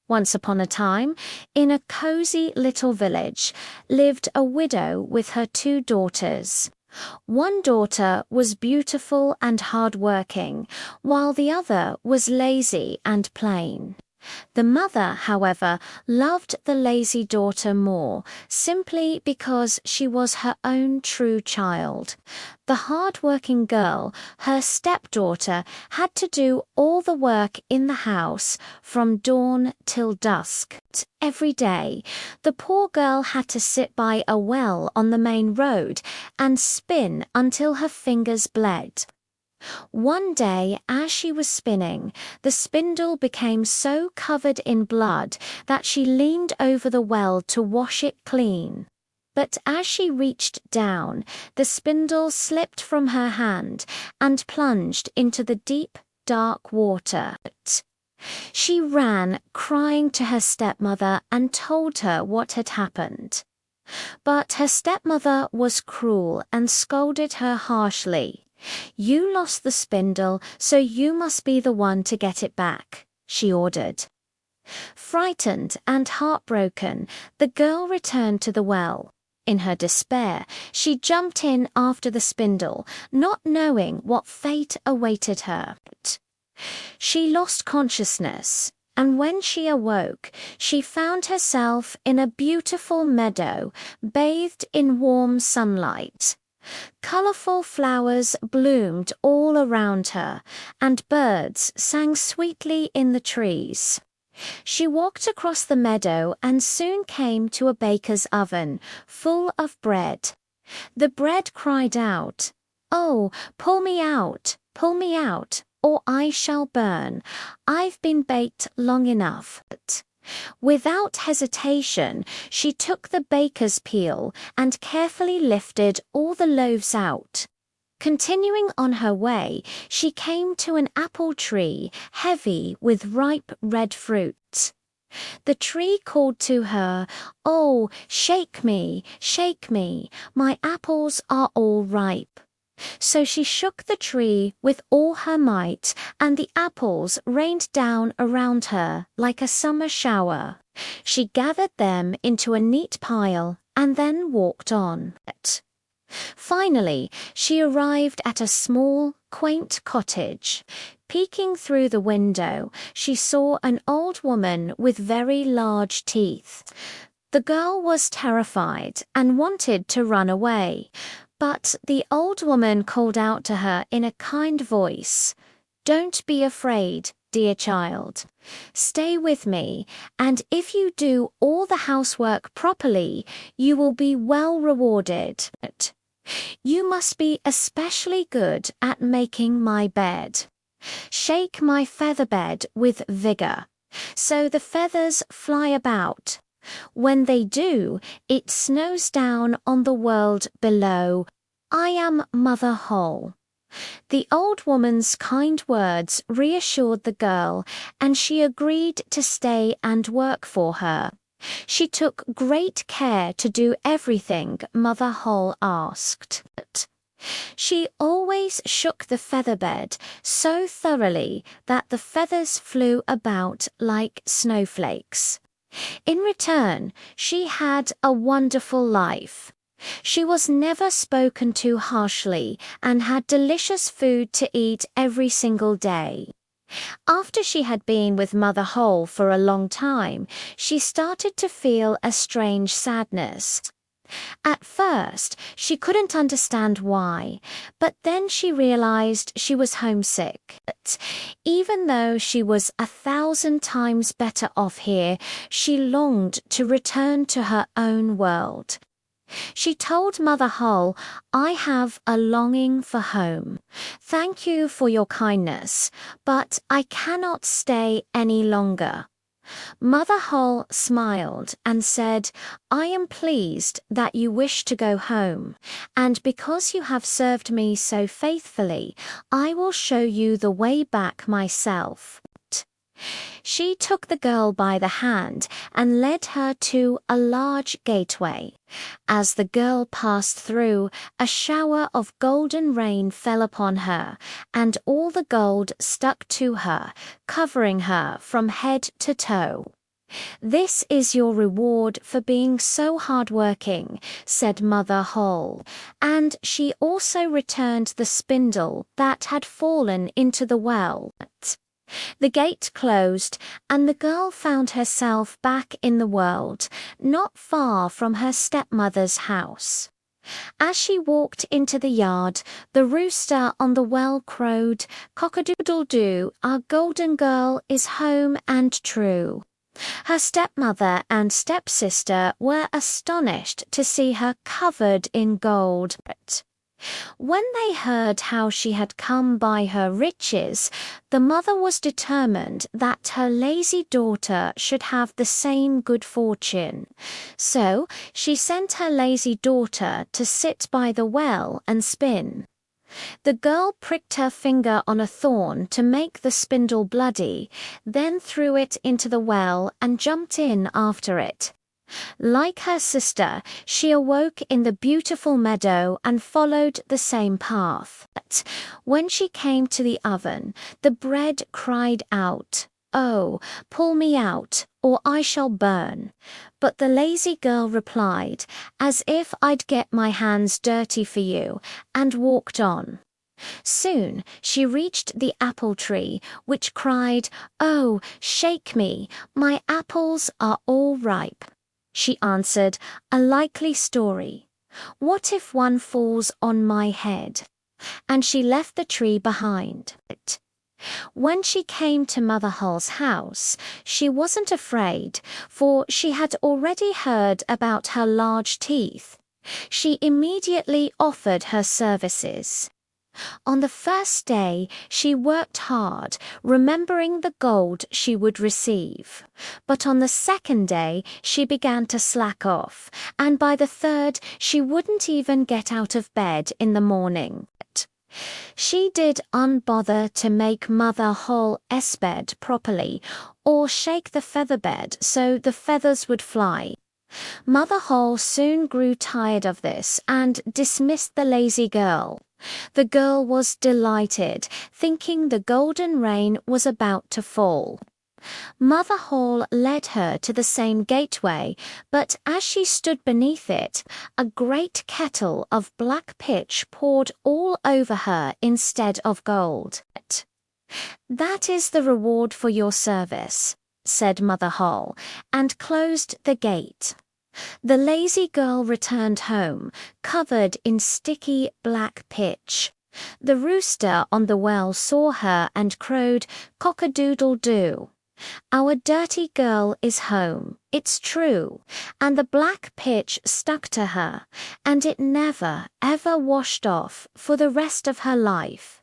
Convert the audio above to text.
Once upon a time, in a cozy little village, lived a widow with her two daughters. One daughter was beautiful and hard-working, while the other was lazy and plain. The mother, however, loved the lazy daughter more, simply because she was her own true child. The hard-working girl, her stepdaughter, had to do all the work in the house from dawn till dusk. Every day, the poor girl had to sit by a well on the main road and spin until her fingers bled. One day, as she was spinning, the spindle became so covered in blood that she leaned over the well to wash it clean. But as she reached down, the spindle slipped from her hand and plunged into the deep, dark water. She ran, crying to her stepmother, and told her what had happened. But her stepmother was cruel and scolded her harshly. "You lost the spindle, so you must be the one to get it back," she ordered. Frightened and heartbroken, the girl returned to the well. In her despair, she jumped in after the spindle, not knowing what fate awaited her. She lost consciousness, and when she awoke, she found herself in a beautiful meadow, bathed in warm sunlight. Colorful flowers bloomed all around her, and birds sang sweetly in the trees. She walked across the meadow and soon came to a baker's oven, full of bread. The bread cried out, "Oh, pull me out, or I shall burn. I've been baked long enough." Without hesitation, she took the baker's peel and carefully lifted all the loaves out. Continuing on her way, she came to an apple tree heavy with ripe red fruit. The tree called to her, "Oh, shake me, my apples are all ripe." So she shook the tree with all her might, and the apples rained down around her like a summer shower. She gathered them into a neat pile and then walked on. Finally, she arrived at a small, quaint cottage. Peeking through the window, she saw an old woman with very large teeth. The girl was terrified and wanted to run away. But the old woman called out to her in a kind voice, "Don't be afraid, dear child. Stay with me, and if you do all the housework properly, you will be well rewarded. You must be especially good at making my bed. Shake my feather bed with vigor, so the feathers fly about. When they do, it snows down on the world below. I am Mother Holle." The old woman's kind words reassured the girl, and she agreed to stay and work for her. She took great care to do everything Mother Holle asked. She always shook the feather bed so thoroughly that the feathers flew about like snowflakes. In return, she had a wonderful life. She was never spoken to harshly and had delicious food to eat every single day. After she had been with Mother Holle for a long time, she started to feel a strange sadness. At first, she couldn't understand why, but then she realized she was homesick. Even though she was 1,000 times better off here, she longed to return to her own world. She told Mother Holle, "I have a longing for home. Thank you for your kindness, but I cannot stay any longer." Mother Holle smiled and said, "I am pleased that you wish to go home, and because you have served me so faithfully, I will show you the way back myself." She took the girl by the hand and led her to a large gateway. As the girl passed through, a shower of golden rain fell upon her, and all the gold stuck to her, covering her from head to toe. "This is your reward for being so hardworking," said Mother Holle, and she also returned the spindle that had fallen into the well. The gate closed, and the girl found herself back in the world, not far from her stepmother's house. As she walked into the yard, the rooster on the well crowed, "Cock-a-doodle-doo, our golden girl is home and true." Her stepmother and stepsister were astonished to see her covered in gold. When they heard how she had come by her riches, the mother was determined that her lazy daughter should have the same good fortune. So she sent her lazy daughter to sit by the well and spin. The girl pricked her finger on a thorn to make the spindle bloody, then threw it into the well and jumped in after it. Like her sister, she awoke in the beautiful meadow and followed the same path. But when she came to the oven, the bread cried out, "Oh, pull me out, or I shall burn." But the lazy girl replied, "As if I'd get my hands dirty for you," and walked on. Soon she reached the apple tree, which cried, "Oh, shake me, my apples are all ripe." She answered, "A likely story. What if one falls on my head?" And she left the tree behind. When she came to Mother Holle's house, she wasn't afraid, for she had already heard about her large teeth. She immediately offered her services. On the first day, she worked hard, remembering the gold she would receive. But on the second day, she began to slack off, and by the third, she wouldn't even get out of bed in the morning. She did unbother to make Mother Holle's bed properly, or shake the feather bed so the feathers would fly. Mother Holle soon grew tired of this and dismissed the lazy girl. The girl was delighted, thinking the golden rain was about to fall. Mother Holle led her to the same gateway, but as she stood beneath it, a great kettle of black pitch poured all over her instead of gold. "That is the reward for your service," said Mother Holle, and closed the gate. The lazy girl returned home, covered in sticky black pitch. The rooster on the well saw her and crowed, "Cock-a-doodle-doo. Our dirty girl is home, it's true," and the black pitch stuck to her, and it never, ever washed off for the rest of her life.